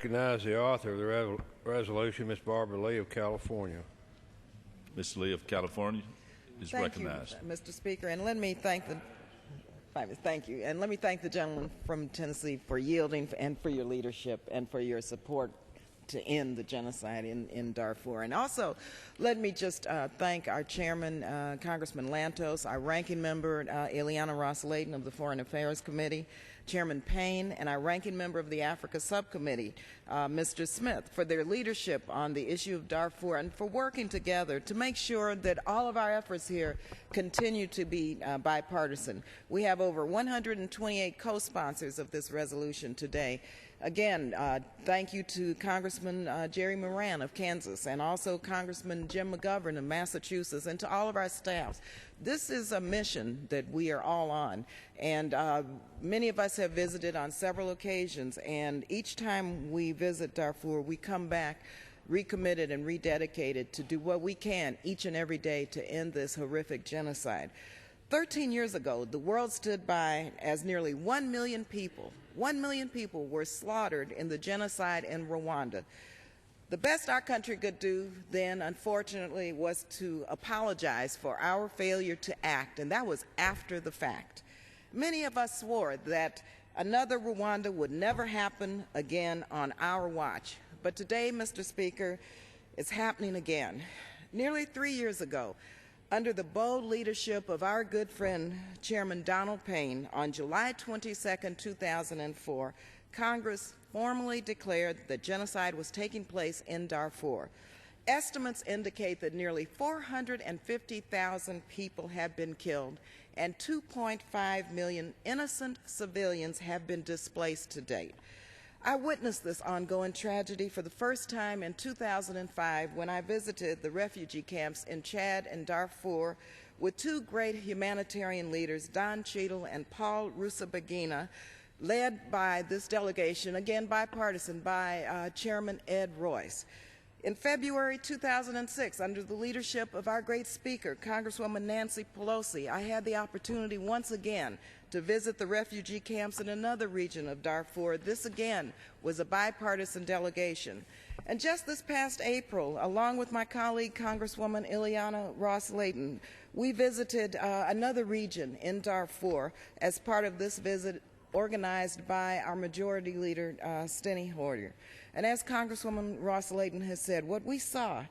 recognize the author of the resolution, Ms. Barbara Lee of California. Ms. Lee of California is recognized. Thank you, Mr. Speaker, and let me thank the gentleman from Tennessee for yielding and for your leadership and for your support to end the genocide in Darfur. And also, let me just thank our chairman, Congressman Lantos, our ranking member, Ileana Ros-Layton of the Foreign Affairs Committee, Chairman Payne, and our ranking member of the Africa Subcommittee, Mr. Smith, for their leadership on the issue of Darfur and for working together to make sure that all of our efforts here continue to be bipartisan. We have over 128 co-sponsors of this resolution today. Again, thank you to Congressman Jerry Moran of Kansas and also Congressman Jim McGovern of Massachusetts and to all of our staffs. This is a mission that we are all on, and many of us have visited on several occasions, and each time we visit Darfur, we come back recommitted and rededicated to do what we can each and every day to end this horrific genocide. 13 years ago, the world stood by as nearly 1 million people were slaughtered in the genocide in Rwanda. The best our country could do then, unfortunately, was to apologize for our failure to act, and that was after the fact. Many of us swore that another Rwanda would never happen again on our watch. But today, Mr. Speaker, it's happening again. Nearly 3 years ago, under the bold leadership of our good friend, Chairman Donald Payne, on July 22, 2004, Congress formally declared that genocide was taking place in Darfur. Estimates indicate that nearly 450,000 people have been killed and 2.5 million innocent civilians have been displaced to date. I witnessed this ongoing tragedy for the first time in 2005 when I visited the refugee camps in Chad and Darfur with two great humanitarian leaders, Don Cheadle and Paul Rusesabagina, led by this delegation, again bipartisan, by Chairman Ed Royce. In February 2006, under the leadership of our great speaker, Congresswoman Nancy Pelosi, I had the opportunity once again to visit the refugee camps in another region of Darfur. This again was a bipartisan delegation. And just this past April, along with my colleague, Congresswoman Ileana Ros-Layton, we visited another region in Darfur as part of this visit organized by our majority leader, Steny Hoyer. And as Congresswoman Ros-Layton has said, what we saw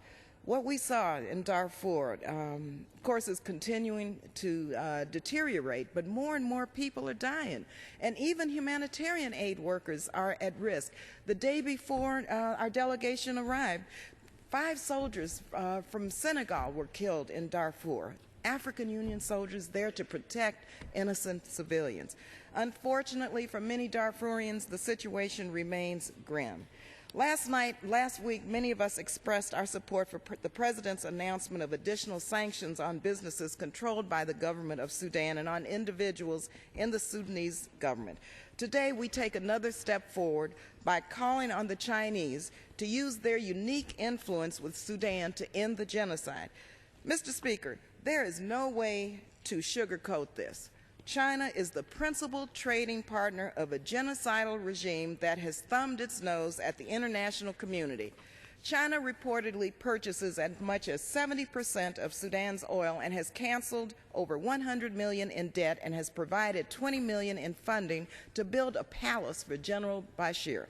in Darfur, of course, is continuing to deteriorate, but more and more people are dying. And even humanitarian aid workers are at risk. The day before our delegation arrived, 5 soldiers from Senegal were killed in Darfur. African Union soldiers there to protect innocent civilians. Unfortunately, for many Darfurians, the situation remains grim. Last week, many of us expressed our support for the President's announcement of additional sanctions on businesses controlled by the government of Sudan and on individuals in the Sudanese government. Today, we take another step forward by calling on the Chinese to use their unique influence with Sudan to end the genocide. Mr. Speaker, there is no way to sugarcoat this. China is the principal trading partner of a genocidal regime that has thumbed its nose at the international community. China reportedly purchases as much as 70% of Sudan's oil and has canceled over $100 million in debt and has provided $20 million in funding to build a palace for General Bashir.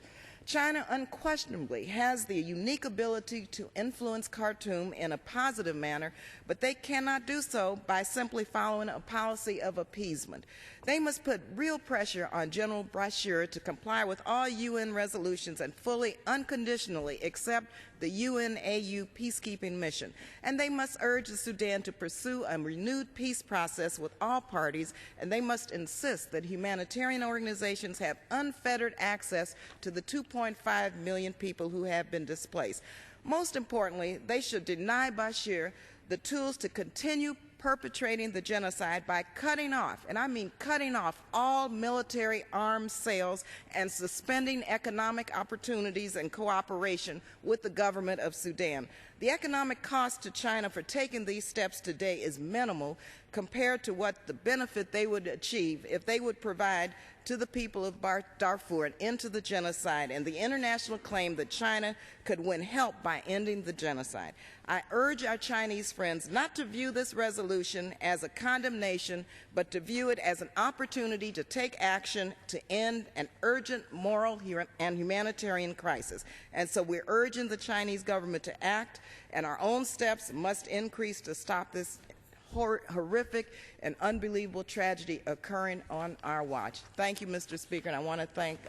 China unquestionably has the unique ability to influence Khartoum in a positive manner, but they cannot do so by simply following a policy of appeasement. They must put real pressure on General Bashir to comply with all UN resolutions and fully, unconditionally accept the UNAU peacekeeping mission. And they must urge the Sudan to pursue a renewed peace process with all parties, and they must insist that humanitarian organizations have unfettered access to the 2.5 million people who have been displaced. Most importantly, they should deny Bashir the tools to continue perpetrating the genocide by cutting off, and I mean cutting off, all military arms sales and suspending economic opportunities and cooperation with the government of Sudan. The economic cost to China for taking these steps today is minimal compared to what the benefit they would achieve if they would provide to the people of Darfur an end to the genocide and the international claim that China could win help by ending the genocide. I urge our Chinese friends not to view this resolution as a condemnation, but to view it as an opportunity to take action to end an urgent moral and humanitarian crisis. And so we're urging the Chinese government to act, and our own steps must increase to stop this horrific and unbelievable tragedy occurring on our watch. Thank you, Mr. Speaker, and I want to thank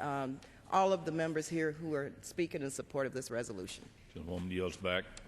all of the members here who are speaking in support of this resolution. Gentlewoman yields back.